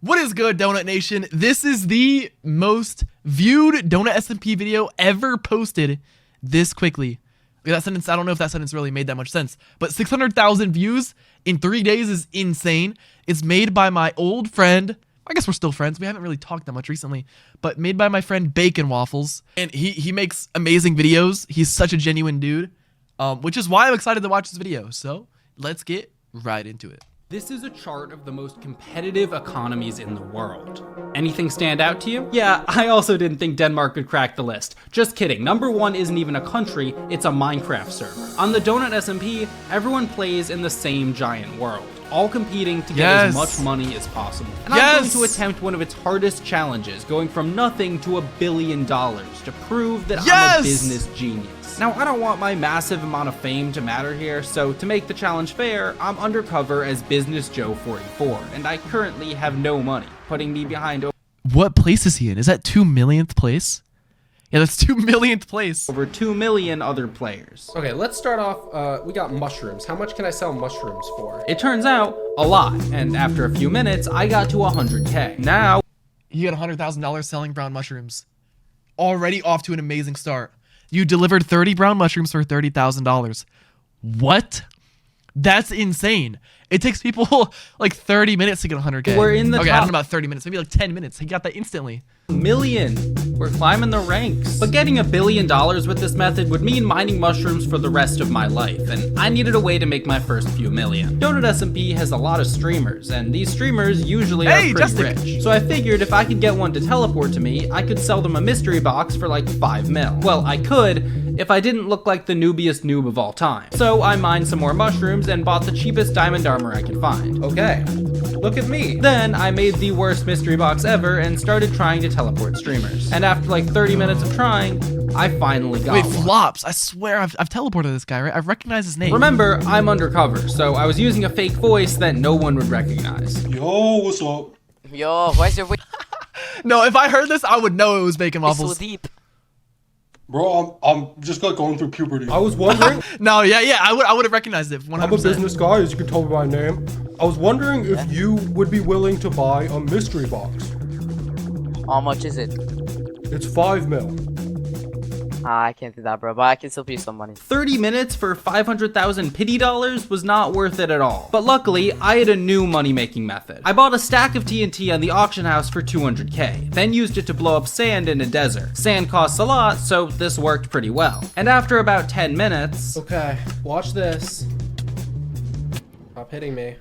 What is good, Donut Nation? This is the most viewed Donut SMP video ever posted this quickly. That sentence, I don't know if that sentence really made that much sense, but 600,000 views in 3 days is insane. It's made by my old friend. I guess we're still friends. We haven't really talked that much recently, but made by my friend Bacon Waffles. And he makes amazing videos. He's such a genuine dude, which is why I'm excited to watch this video. So let's get right into it. This is a chart of the most competitive economies in the world. Anything stand out to you? Yeah, I also didn't think Denmark could crack the list. Just kidding, number 1 isn't even a country, it's a Minecraft server. On the Donut SMP, everyone plays in the same giant world, all competing to get as much money as possible. And I'm going to attempt one of its hardest challenges, going from nothing to $1 billion to prove that I'm a business genius. Now, I don't want my massive amount of fame to matter here, so to make the challenge fair, I'm undercover as Business Joe 44, and I currently have no money, putting me behind What place is he in? Is that 2 millionth place? Yeah, that's 2 millionth place. Over 2 million other players. Okay, let's start off, we got mushrooms. How much can I sell mushrooms for? It turns out, a lot, and after a few minutes, I got to 100K. Now, you got $100,000 selling brown mushrooms. Already off to an amazing start. You delivered 30 brown mushrooms for $30,000. What? That's insane. It takes people like 30 minutes to get 100K. We're in the top. top. I don't know about 30 minutes, maybe like 10 minutes. He got that instantly. Million. We're climbing the ranks. But getting $1 billion with this method would mean mining mushrooms for the rest of my life, and I needed a way to make my first few million. Donut SMP has a lot of streamers, and these streamers usually are pretty rich. So I figured if I could get one to teleport to me, I could sell them a mystery box for like 5 mil. Well, I could, if I didn't look like the noobiest noob of all time. So I mined some more mushrooms and bought the cheapest diamond armor I could find. Okay, look at me. Then I made the worst mystery box ever and started trying to teleport streamers. And after like 30 minutes of trying, I finally got one. Flops. I swear I've teleported this guy, right? I recognize his name. Remember, I'm undercover, so I was using a fake voice that no one would recognize. Yo, what's up? Yo, where's your No, if I heard this, I would know it was Bacon Waffles. so deep? Bro, I'm just like going through puberty. I was wondering, No, yeah, I would have recognized it. 100%. I'm a business guy, as you can tell by my name. I was wondering if you would be willing to buy a mystery box. How much is it? It's 5 mil. I can't do that, bro, but I can still pay you some money. 30 minutes for 500,000 pity dollars was not worth it at all. But luckily, I had a new money-making method. I bought a stack of TNT on the auction house for 200K, then used it to blow up sand in a desert. Sand costs a lot, so this worked pretty well. And after about 10 minutes... Okay, watch this. Stop hitting me.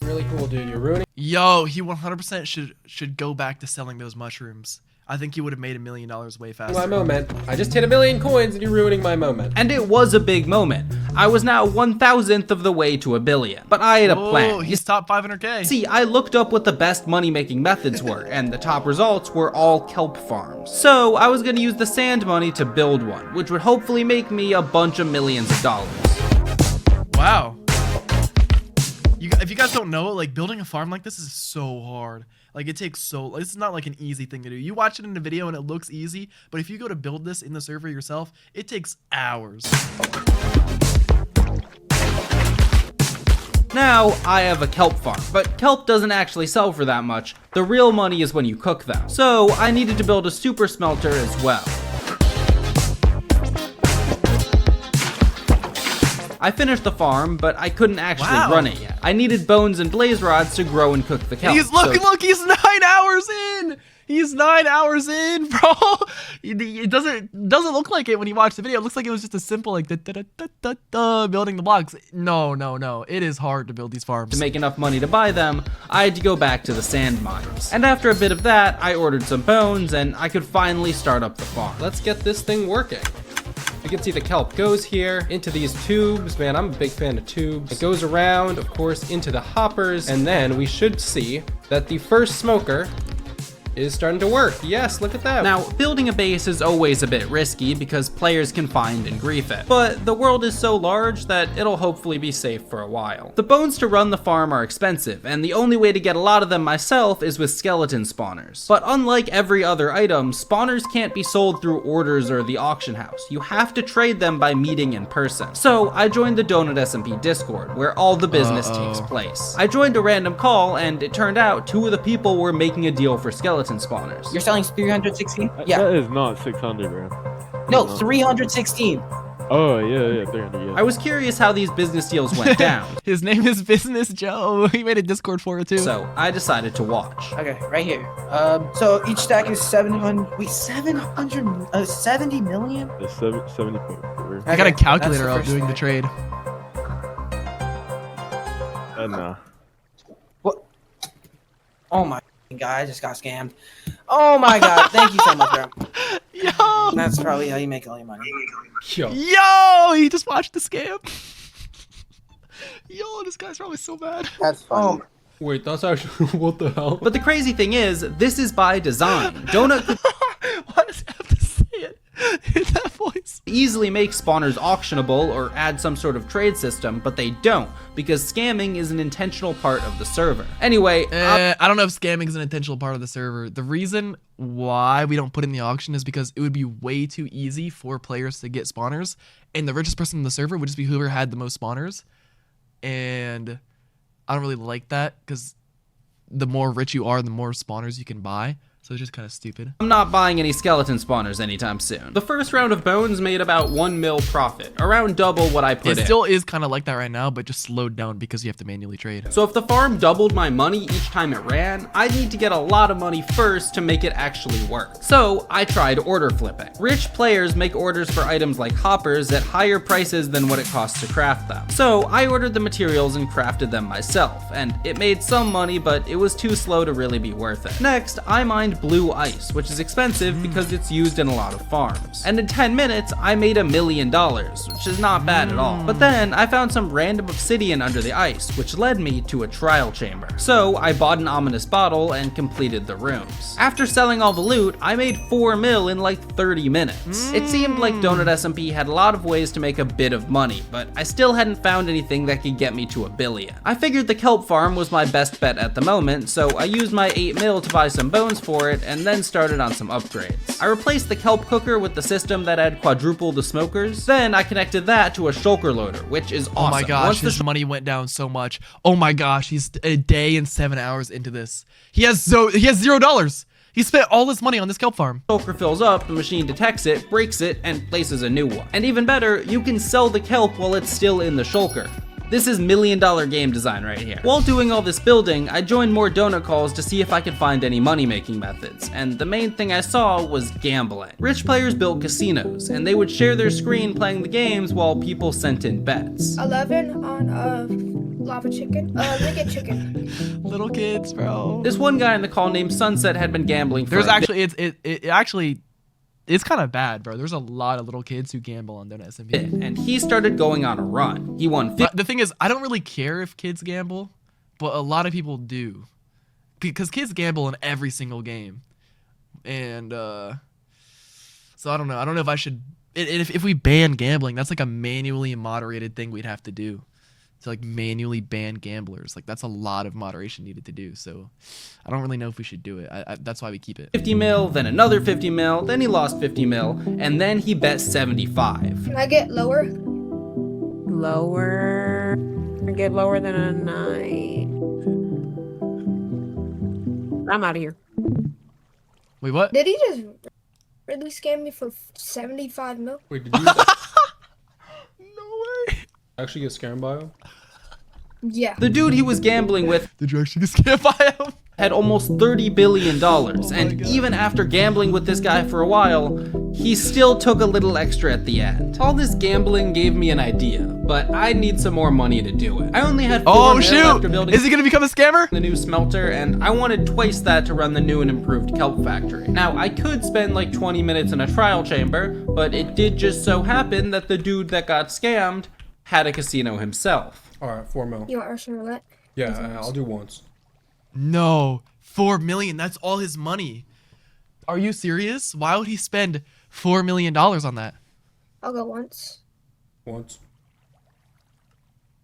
Really cool, dude. You're ruining Yo, he 100% should go back to selling those mushrooms. I think he would have made $1 million way faster. my moment. I just hit 1 million coins and you're ruining my moment. And it was a big moment. I was now 1,000th of the way to $1 billion. But I had a plan. Oh, he's top 500K. See, I looked up what the best money-making methods were, and the top results were all kelp farms. So I was gonna use the sand money to build one, which would hopefully make me a bunch of millions of dollars. Wow. If you guys don't know, like, building a farm like this is so hard. Like, it takes so... It's not like an easy thing to do. You watch it in a video and it looks easy, but if you go to build this in the server yourself, it takes hours. Now, I have a kelp farm, but kelp doesn't actually sell for that much. The real money is when you cook them. So, I needed to build a super smelter as well. I finished the farm, but I couldn't actually run it yet. I needed bones and blaze rods to grow and cook the kelp. Look, he's 9 hours in! He's 9 hours in, bro! It doesn't look like it when you watch the video. It looks like it was just a simple, like, building the blocks. No. It is hard to build these farms. To make enough money to buy them, I had to go back to the sand mines. And after a bit of that, I ordered some bones, and I could finally start up the farm. Let's get this thing working. You can see the kelp goes here into these tubes. Man, I'm a big fan of tubes. It goes around, of course, into the hoppers. And then we should see that the first smoker is starting to work. Yes, look at that. Now, building a base is always a bit risky because players can find and grief it, but the world is so large that it'll hopefully be safe for a while. The bones to run the farm are expensive, and the only way to get a lot of them myself is with skeleton spawners. But unlike every other item, spawners can't be sold through orders or the auction house. You have to trade them by meeting in person. So I joined the Donut SMP Discord, where all the business takes place. I joined a random call, and it turned out 2 of the people were making a deal for skeleton spawners. You're selling 316? Yeah. That is not 600, bro. No, 316. Oh, yeah, 300, yeah. I was curious how these business deals went down, His name is Business Joe. He made a Discord for it too. so I decided to watch. Okay, right here. So each stack is 700. Wait, 770 million? It's 70.4. I got a Okay, calculator that's up the doing the first trade. Nah. What? Oh my god, I just got scammed. Oh my god, thank you so much, bro. Yo, That's probably how you make all your money. yo, he just watched the scam. Yo, this guy's probably so bad. That's funny. Wait, that's actually what the hell? But the crazy thing is, this is by design. Donut could Why does he have to say it in that voice? easily make spawners auctionable or add some sort of trade system, but they don't, because scamming is an intentional part of the server. Anyway, I don't know if scamming is an intentional part of the server. The reason why we don't put in the auction is because it would be way too easy for players to get spawners, and the richest person in the server would just be whoever had the most spawners. And I don't really like that because the more rich you are, the more spawners you can buy. So it's just kind of stupid. I'm not buying any skeleton spawners anytime soon. The first round of bones made about 1 mil profit, around double what I put It in. still is kind of like that right now, but just slowed down because you have to manually trade. So if the farm doubled my money each time it ran, I'd need to get a lot of money first to make it actually work. So I tried order flipping. Rich players make orders for items like hoppers at higher prices than what it costs to craft them. So I ordered the materials and crafted them myself, and it made some money, but it was too slow to really be worth it. Next, I mined blue ice, which is expensive because it's used in a lot of farms. And in 10 minutes, I made $1 million, which is not bad at all. But then I found some random obsidian under the ice, which led me to a trial chamber. So I bought an ominous bottle and completed the rooms. After selling all the loot, I made 4 mil in like 30 minutes. It seemed like Donut SMP had a lot of ways to make a bit of money, but I still hadn't found anything that could get me to $1 billion. I figured the kelp farm was my best bet at the moment, so I used my 8 mil to buy some bones for it and then started on some upgrades. I replaced the kelp cooker with the system that had quadruple the smokers. Then I connected that to a shulker loader, which is awesome. Oh my gosh, Once the his money went down so much. Oh my gosh, he's a day and 7 hours into this. He has $0. He spent all this money on this kelp farm. shulker fills up, the machine detects it, breaks it, and places a new one. And even better, you can sell the kelp while it's still in the shulker. This is $1 million game design right here. While doing all this building, I joined more donut calls to see if I could find any money-making methods, and the main thing I saw was gambling. Rich players built casinos, and they would share their screen playing the games while people sent in bets. 11 on lava chicken. Liquid chicken. Little kids, bro. This one guy in the call named Sunset had been gambling for There's a actually, it's kind of bad, bro. There's a lot of little kids who gamble on Donut SMP. bit, and he started going on a run. He won But the thing is, I don't really care if kids gamble, but a lot of people do. Because kids gamble in every single game. And, so I don't know. I don't know if I should, if we ban gambling, that's like a manually moderated thing we'd have to do. To like manually ban gamblers. Like that's a lot of moderation needed to do. So I don't really know if we should do it. That's why we keep it. 50 mil, then another 50 mil, then he lost 50 mil, and then he bet 75. Can I get lower? Lower. Get lower than a 9. I'm out of here. Wait, what? Did he just really scam me for 75 mil? Wait, did you No way. actually get scammed by him? Yeah. The dude he was gambling with Did you actually get scammed by him? had almost $30 billion, and God. even after gambling with this guy for a while, he still took a little extra at the end. All this gambling gave me an idea, but I need some more money to do it. I only had 4 Oh mil shoot! after building Is he gonna become a scammer? the new smelter, and I wanted twice that to run the new and improved kelp factory. Now, I could spend like 20 minutes in a trial chamber, but it did just so happen that the dude that got scammed had a casino himself. All right, 4 mil. You want Russian roulette? Yeah, I'll do once. No, 4 million. That's all his money. Are you serious? Why would he spend $4 million on that? I'll go once. Once.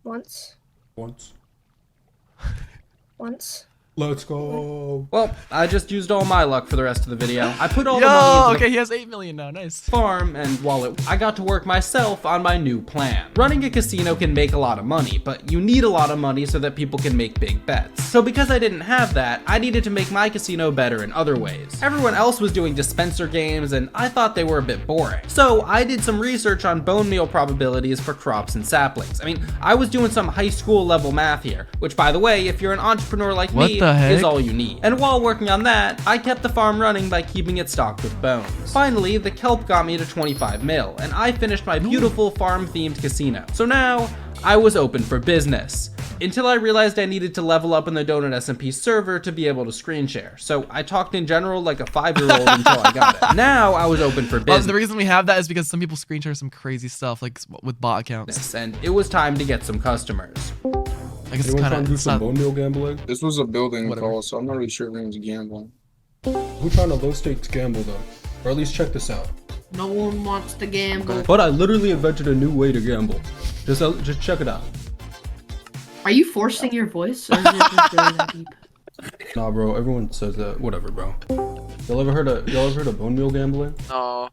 Once. Once. Once. Let's go. Well, I just used all my luck for the rest of the video. I put all Yo, the money into okay, he has 8 million now. Nice. the farm and wallet. I got to work myself on my new plan. Running a casino can make a lot of money, but you need a lot of money so that people can make big bets. So because I didn't have that, I needed to make my casino better in other ways. Everyone else was doing dispenser games and I thought they were a bit boring. So I did some research on bone meal probabilities for crops and saplings. I mean, I was doing some high school level math here, which by the way, if you're an entrepreneur like me, is all you need. And while working on that, I kept the farm running by keeping it stocked with bones. Finally, the kelp got me to 25 mil, and I finished my beautiful farm-themed casino. So now, I was open for business. Until I realized I needed to level up in the Donut SMP server to be able to screen share. So I talked in general like a 5-year-old until I got it. Now I was open for business. The reason we have that is because some people screen share some crazy stuff, like with bot accounts. And it was time to get some customers. I guess Anyone it's trying to do some not, bone meal gambling? This was a building Whatever. call, so I'm not really sure if anyone's gambling. Who's trying to low stakes gamble though? Or at least check this out. No one wants to gamble. But I literally invented a new way to gamble. Just check it out. Are you forcing your voice, or is it just really that deep? Nah, bro. Everyone says that. Whatever, bro. Y'all ever heard of bone meal gambling? No.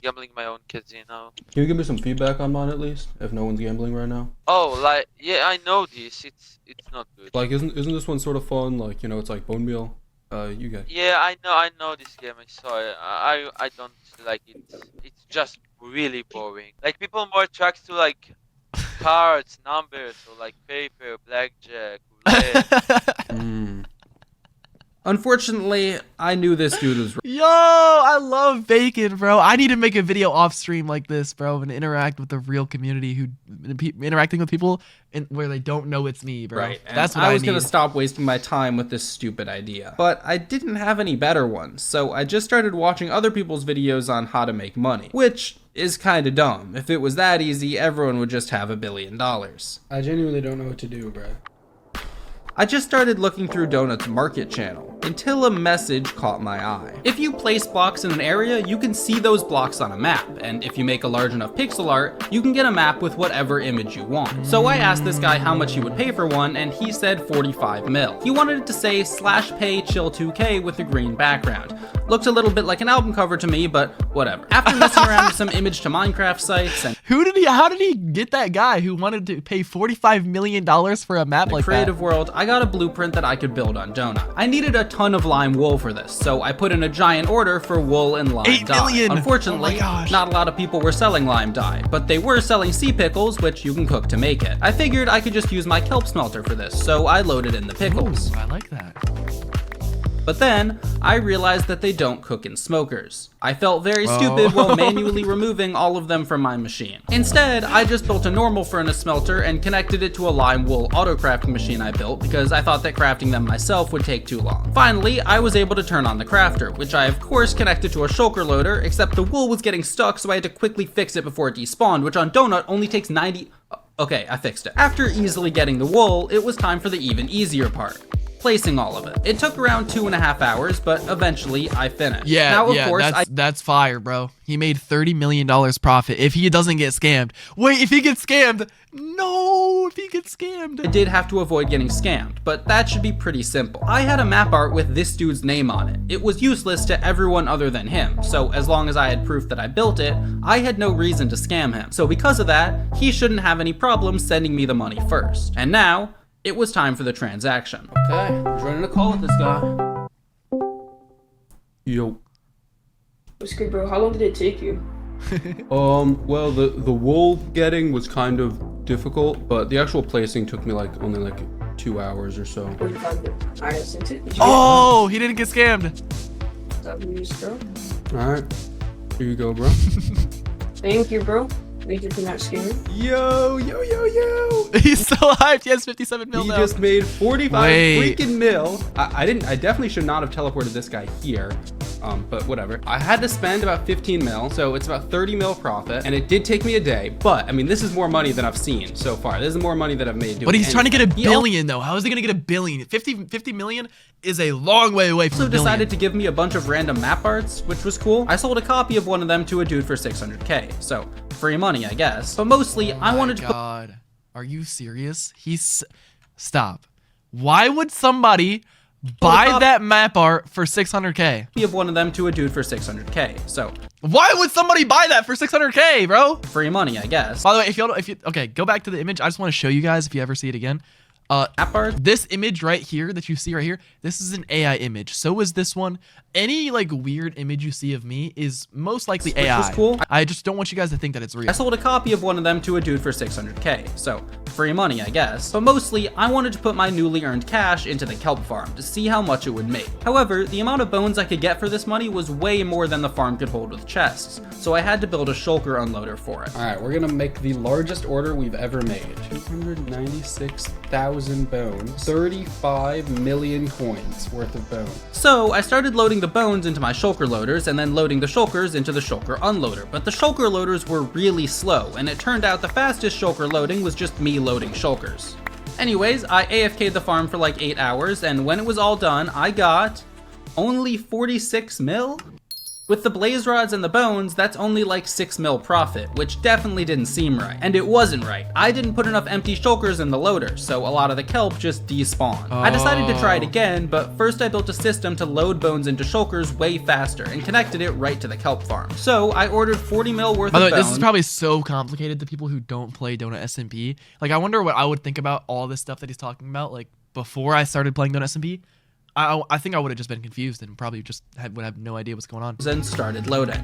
Gambling my own casino. Can you give me some feedback on mine at least? If no one's gambling right now. Oh, like yeah, I know this. It's not good. Like, isn't this one sort of fun? Like, you know, it's like bone meal. You guys. Yeah, I know this game. I saw it. I don't like it. It's just really boring. Like people more attracted to like cards, numbers, or like paper, blackjack, roulette. Unfortunately, I knew this dude was. Yo, I love bacon, bro. I need to make a video off stream like this, bro, and interact with the real community who interacting with people where they don't know it's me, bro. Right. That's what I I was need. gonna stop wasting my time with this stupid idea. But I didn't have any better ones, so I just started watching other people's videos on how to make money. Which is kinda dumb. If it was that easy, everyone would just have $1 billion. I genuinely don't know what to do, bruh. I just started looking through Donut's market channel until a message caught my eye. If you place blocks in an area, you can see those blocks on a map, and if you make a large enough pixel art, you can get a map with whatever image you want. So I asked this guy how much he would pay for one, and he said 45 mil. He wanted it to say /pay chill 2K with a green background. Looked a little bit like an album cover to me, but whatever. After messing around with some image to Minecraft sites and How did he get that guy who wanted to pay $45 million for a map like that? creative world, I got a blueprint that I could build on Donut. I needed a ton of lime wool for this, so I put in a giant order for wool and lime 8 dye. million! Unfortunately, Oh my gosh. not a lot of people were selling lime dye, but they were selling sea pickles, which you can cook to make it. I figured I could just use my kelp smelter for this, so I loaded in the pickles. Ooh, I like that. But then, I realized that they don't cook in smokers. I felt very stupid while manually removing all of them from my machine. Instead, I just built a normal furnace smelter and connected it to a lime wool auto crafting machine I built because I thought that crafting them myself would take too long. Finally, I was able to turn on the crafter, which I of course connected to a shulker loader, except the wool was getting stuck, so I had to quickly fix it before it despawned, which on Donut only takes 90... Okay, I fixed it. After easily getting the wool, it was time for the even easier part. Placing all of it. It took around 2.5 hours, but eventually I finished. Yeah, now, of course, that's fire, bro. He made $30 million profit if he doesn't get scammed. Wait, if he gets scammed? No, if he gets scammed. I did have to avoid getting scammed, but that should be pretty simple. I had a map art with this dude's name on it. It was useless to everyone other than him, so as long as I had proof that I built it, I had no reason to scam him. So because of that, he shouldn't have any problem sending me the money first. And now, it was time for the transaction. Okay, joining a call with this guy. Yo. What's good, bro? How long did it take you? Well, the wool getting was kind of difficult, but the actual placing took me only like 2 hours or so. 45 minutes. Alright, sent it. Oh, he didn't get scammed. Alright, here you go, bro. Thank you, bro. Thank you for not scamming. Yo. He's so hyped. He has 57 mil He now. just made 45 Wait. freaking mil. I definitely should not have teleported this guy here. but whatever. I had to spend about 15 mil, so it's about 30 mil profit, and it did take me a day, but I mean, this is more money than I've seen so far. This is more money that I've made doing But he's trying to get a anything. billion though. How is he gonna get a billion? 50 million is a long way away from Also a billion. decided to give me a bunch of random map arts, which was cool. I sold a copy of one of them to a dude for 600K, so free money, I guess. But mostly, I wanted to put God, are you serious? Stop. Why would somebody buy that map art for 600K? of one of them to a dude for 600K, so Why would somebody buy that for 600K, bro? free money, I guess. By the way, if you okay, go back to the image. I just want to show you guys if you ever see it again. Map art. This image right here that you see right here, this is an AI image. So is this one. Any like weird image you see of me is most likely Which AI. was cool. I just don't want you guys to think that it's real. I sold a copy of one of them to a dude for 600K, so free money, I guess. But mostly, I wanted to put my newly earned cash into the kelp farm to see how much it would make. However, the amount of bones I could get for this money was way more than the farm could hold with chests, so I had to build a shulker unloader for it. All right, we're gonna make the largest order we've ever made. 296,000 bones, 35 million coins worth of bones. So I started loading the bones into my shulker loaders and then loading the shulkers into the shulker unloader, but the shulker loaders were really slow, and it turned out the fastest shulker loading was just me loading shulkers. Anyways, I AFK'd the farm for like 8 hours, and when it was all done, I got only 46 mil? With the blaze rods and the bones, that's only like 6 mil profit, which definitely didn't seem right. And it wasn't right. I didn't put enough empty shulkers in the loader, so a lot of the kelp just despawned. I decided to try it again, but first I built a system to load bones into shulkers way faster and connected it right to the kelp farm. So I ordered 40 mil worth By the of way, bones. this is probably so complicated to people who don't play Donut SMP. Like, I wonder what I would think about all this stuff that he's talking about, like, before I started playing Donut SMP. I think I would have just been confused and probably just would have no idea what's going on. And started loading.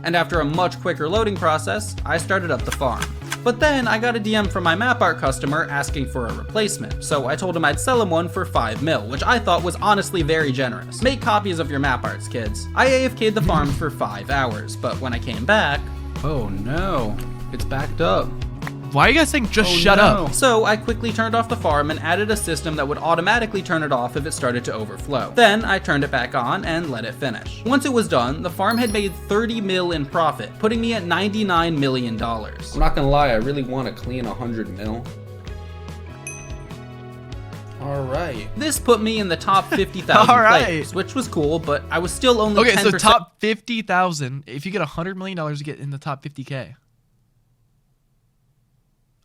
And after a much quicker loading process, I started up the farm. But then I got a DM from my map art customer asking for a replacement, so I told him I'd sell him one for 5 mil, which I thought was honestly very generous. Make copies of your map arts, kids. I AFK'd the farm for 5 hours, but when I came back, oh no, it's backed up. Why are you guys saying just shut No. up? So I quickly turned off the farm and added a system that would automatically turn it off if it started to overflow. Then I turned it back on and let it finish. Once it was done, the farm had made 30 mil in profit, putting me at $99 million. I'm not gonna lie, I really want to clean 100 mil. Alright. This put me in the top 50,000 Alright. players, which was cool, but I was still only Okay, 10%. so top 50,000. If you get $100 million, you get in the top 50K.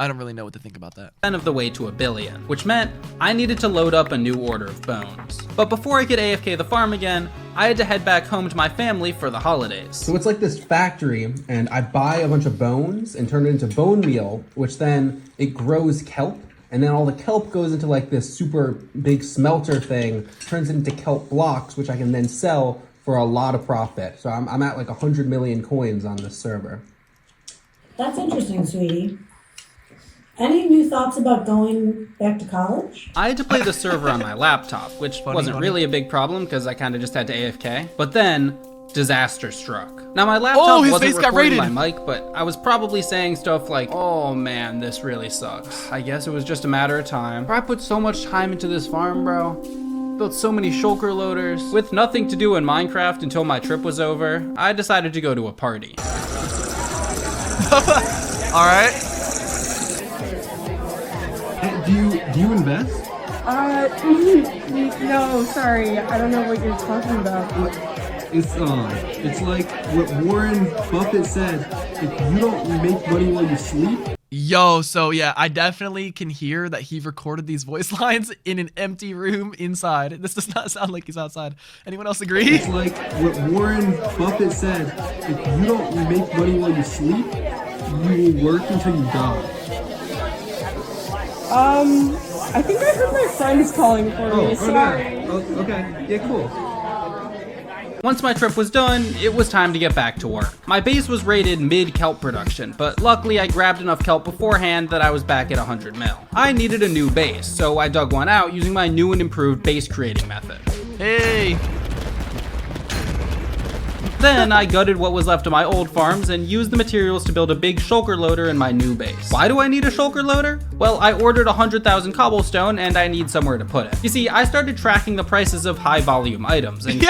I don't really know what to think about that. Of the way to $1 billion, which meant I needed to load up a new order of bones. But before I could AFK the farm again, I had to head back home to my family for the holidays. So it's like this factory, and I buy a bunch of bones and turn it into bone meal, which then it grows kelp, and then all the kelp goes into like this super big smelter thing, turns it into kelp blocks, which I can then sell for a lot of profit. So I'm at like 100 million coins on this server. That's interesting, sweetie. Any new thoughts about going back to college? I had to play the server on my laptop, which wasn't really a big problem because I kind of just had to AFK. But then, disaster struck. Now my laptop his wasn't face got recording raided. my mic, but I was probably saying stuff like, oh man, this really sucks. I guess it was just a matter of time. I put so much time into this farm, bro. Built so many shulker loaders. With nothing to do in Minecraft until my trip was over, I decided to go to a party. Alright. Do you invest? No, sorry. I don't know what you're talking about. It's like what Warren Buffett said, if you don't make money while you sleep. Yo, so yeah, I definitely can hear that he recorded these voice lines in an empty room inside. This does not sound like he's outside. Anyone else agree? It's like what Warren Buffett said, if you don't make money while you sleep, you will work until you die. I think I heard my friends calling for me. Sorry. Okay. Yeah, cool. Once my trip was done, it was time to get back to work. My base was rated mid-kelp production, but luckily I grabbed enough kelp beforehand that I was back at 100 mil. I needed a new base, so I dug one out using my new and improved base creating method. Hey! Then I gutted what was left of my old farms and used the materials to build a big shulker loader in my new base. Why do I need a shulker loader? Well, I ordered 100,000 cobblestone and I need somewhere to put it. You see, I started tracking the prices of high volume items and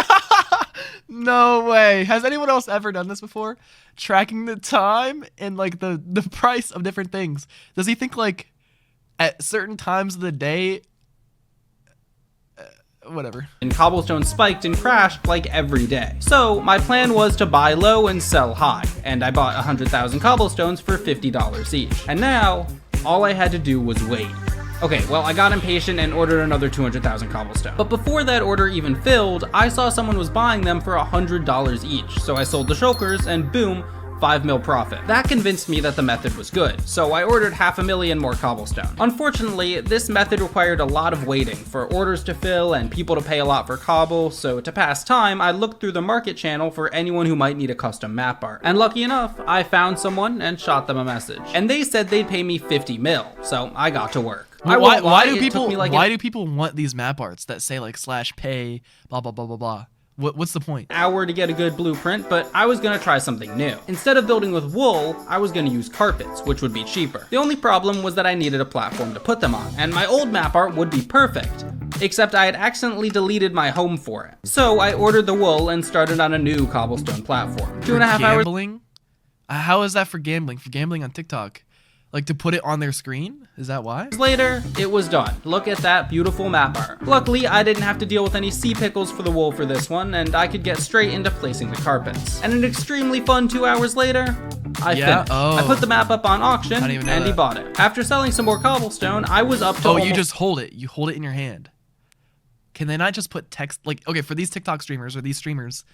No way. Has anyone else ever done this before? Tracking the time and like the price of different things. Does he think like at certain times of the day? Whatever. And Cobblestone spiked and crashed like every day. So my plan was to buy low and sell high, and I bought 100,000 cobblestones for $50 each. And now, all I had to do was wait. Okay, well, I got impatient and ordered another 200,000 cobblestone. But before that order even filled, I saw someone was buying them for $100 each. So I sold the shulkers and boom, 5 mil profit. That convinced me that the method was good, so I ordered 500,000 more cobblestone. Unfortunately, this method required a lot of waiting for orders to fill and people to pay a lot for cobble, so to pass time, I looked through the market channel for anyone who might need a custom map art. And lucky enough, I found someone and shot them a message. And they said they'd pay me 50 mil, so I got to work. Why do people want these map arts that say like /pay, blah, blah, blah, blah, blah? What's the point? Hour to get a good blueprint, but I was gonna try something new. Instead of building with wool, I was gonna use carpets, which would be cheaper. The only problem was that I needed a platform to put them on, and my old map art would be perfect, except I had accidentally deleted my home for it. So I ordered the wool and started on a new cobblestone platform. 2.5 hours. Gambling? How is that for gambling? For gambling on TikTok? Like to put it on their screen? Is that why? Later, it was done. Look at that beautiful map art. Luckily, I didn't have to deal with any sea pickles for the wool for this one, and I could get straight into placing the carpets. And an extremely fun 2 hours later, I finished. I put the map up on auction, and he bought it. After selling some more cobblestone, I was up to you just hold it. You hold it in your hand. Can they not just put text, like, okay, for these TikTok streamers or these streamers,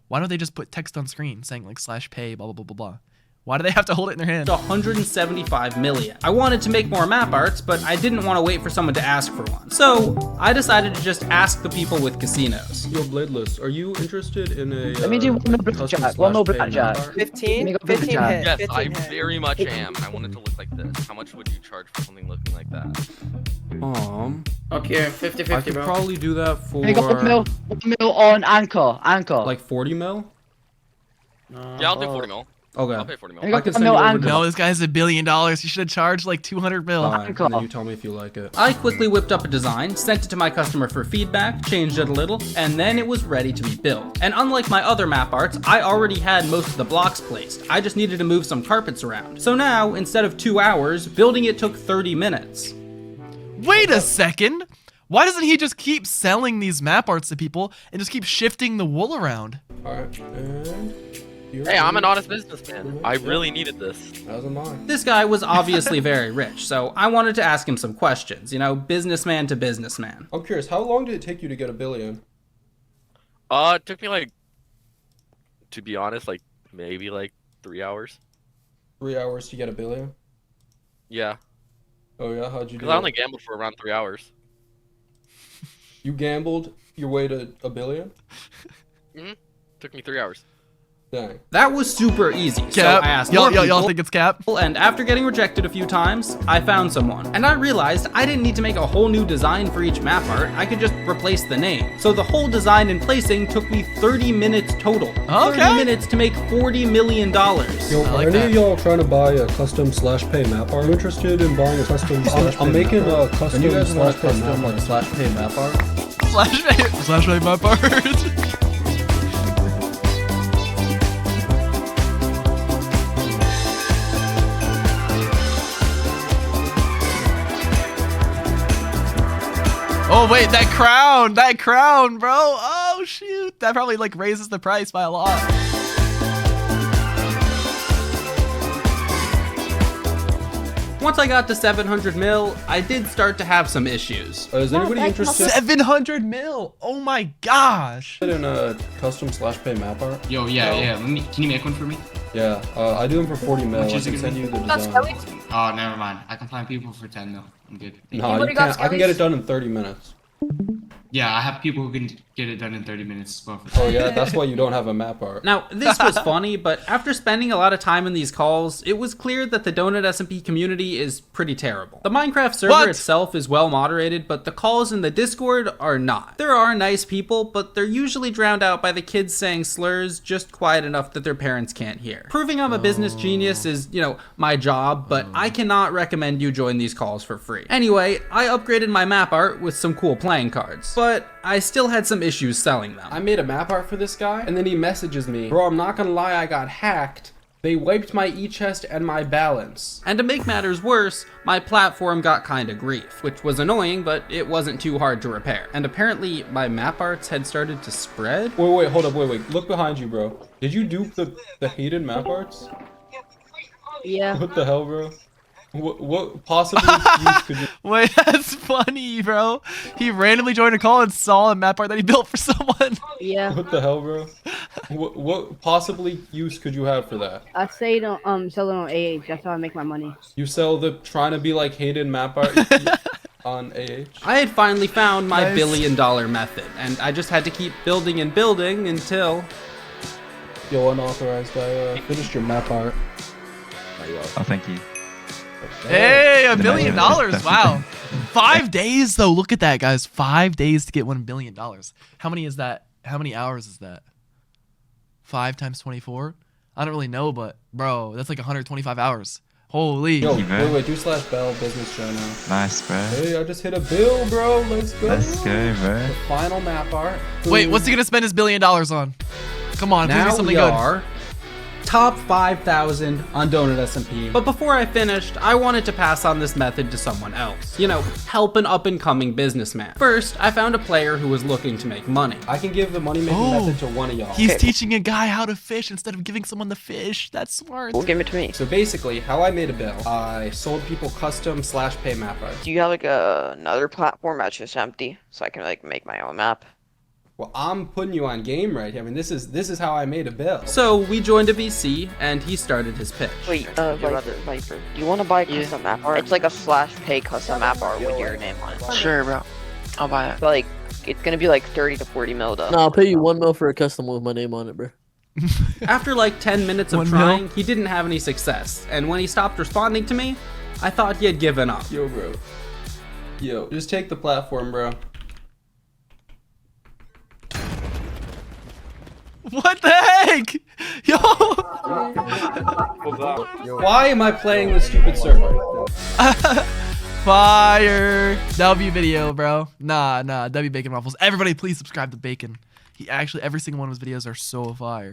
why don't they just put text on screen saying like /pay, blah, blah, blah, blah, blah? Why do they have to hold it in their hand? 175 million. I wanted to make more map arts, but I didn't want to wait for someone to ask for one. So I decided to just ask the people with casinos. Yo, Bladeless, are you interested in a Let me do one more blackjack. One more blackjack. 15 hits. Yes, I very much am. I want it to look like this. How much would you charge for something looking like that? Up here, 50-50, I could probably do that for... I got 1 mil on anchor. Like 40 mil? Yeah, I'll do 40 mil. Okay. I'll pay 40 mil. I can send you over No, this guy has $1 billion. You should have charged like 200 mil. Fine, and then you tell me if you like it. I quickly whipped up a design, sent it to my customer for feedback, changed it a little, and then it was ready to be built. And unlike my other map arts, I already had most of the blocks placed. I just needed to move some carpets around. So now, instead of 2 hours, building it took 30 minutes. Wait a second. Why doesn't he just keep selling these map arts to people and just keep shifting the wool around? Alright, and... Hey, I'm an honest businessman. I really needed this. As am I. This guy was obviously very rich, so I wanted to ask him some questions, you know, businessman to businessman. I'm curious, how long did it take you to get $1 billion? It took me like, to be honest, like maybe like 3 hours. 3 hours to get $1 billion? Yeah. Oh yeah, how'd you do Because I only gambled for around 3 hours. You gambled your way to $1 billion? Took me 3 hours. Dang. That was super easy. Cap. So I asked more y'all people, think it's cap? And after getting rejected a few times, I found someone. And I realized I didn't need to make a whole new design for each map art. I could just replace the name. So the whole design and placing took me 30 minutes total. Okay. 30 minutes to make $40 million. Yo, are any of y'all trying to buy a custom /pay map art? I'm interested in buying a custom I'm making a custom /pay map art. /pay map art? /pay map art. Oh wait, that crown, bro. Oh shoot, that probably like raises the price by a lot. Once I got to 700 mil, I did start to have some issues. Is anybody interested 700 mil? Oh my gosh. in a custom /pay map art? Yo, yeah. Can you make one for me? Yeah, I do them for 40 mil. I can send you the design. Oh, never mind. I can find people for 10 mil. I'm good. No, you can't. I can get it done in 30 minutes. Yeah, I have people who can get it done in 30 minutes as well. Oh yeah, that's why you don't have a map art. Now, this was funny, but after spending a lot of time in these calls, it was clear that the Donut SMP community is pretty terrible. The Minecraft server itself is well moderated, but the calls in the Discord are not. There are nice people, but they're usually drowned out by the kids saying slurs just quiet enough that their parents can't hear. Proving I'm a business genius is, you know, my job, but I cannot recommend you join these calls for free. Anyway, I upgraded my map art with some cool playing cards. but I still had some issues selling them. I made a map art for this guy, and then he messages me, bro, I'm not gonna lie, I got hacked. They wiped my e-chest and my balance. And to make matters worse, my platform got kinda grief, which was annoying, but it wasn't too hard to repair. And apparently, my map arts had started to spread. Wait, hold up, wait. Look behind you, bro. Did you dupe the hated map arts? Yeah. What the hell, bro? What possibly use could you... Wait, that's funny, bro. He randomly joined a call and saw a map art that he built for someone. Yeah. What the hell, bro? What possibly use could you have for that? I say don't sell it on AH. That's how I make my money. You sell the trying to be like hated map art on AH? I had finally found my Nice. billion-dollar method, and I just had to keep building and building until... Yo, unauthorized guy, finished your map art. Oh, thank you. Hey, $1 billion. Wow. 5 days though. Look at that, guys. 5 days to get $1 billion. How many is that? How many hours is that? 5 times 24? I don't really know, but bro, that's like 125 hours. Holy. Yo, wait, do /bell business show now. Nice, bro. Hey, I just hit a bill, bro. Let's go. Let's go, bro. The final map art. Wait, what's he gonna spend his $1 billion on? Come on, please Now do something we good. are top 5,000 on Donut SMP. But before I finished, I wanted to pass on this method to someone else. You know, help an up-and-coming businessman. First, I found a player who was looking to make money. I can give the money-making method to one of y'all. He's teaching a guy how to fish instead of giving someone the fish. That's smart. Well, give it to me. So basically, how I made a bill, I sold people custom /pay map art. Do you have like another platform that's just empty so I can like make my own map? Well, I'm putting you on game right here. I mean, this is how I made a bill. So we joined a VC, and he started his pitch. Wait, Viper, do you want to buy custom map art? It's like a /pay custom map art with your name on it. Sure, bro. I'll buy it. But, like, it's gonna be like 30 to 40 mil though. No, I'll pay you 1 mil for a custom with my name on it, bro. After like 10 minutes of 1 trying, mil? he didn't have any success. And when he stopped responding to me, I thought he had given up. Yo, bro. Yo, just take the platform, bro. What the heck? Yo! Why am I playing this stupid server? Fire! W video, bro. Nah, W Bacon Waffles. Everybody please subscribe to Bacon. He actually, every single one of his videos are so fire.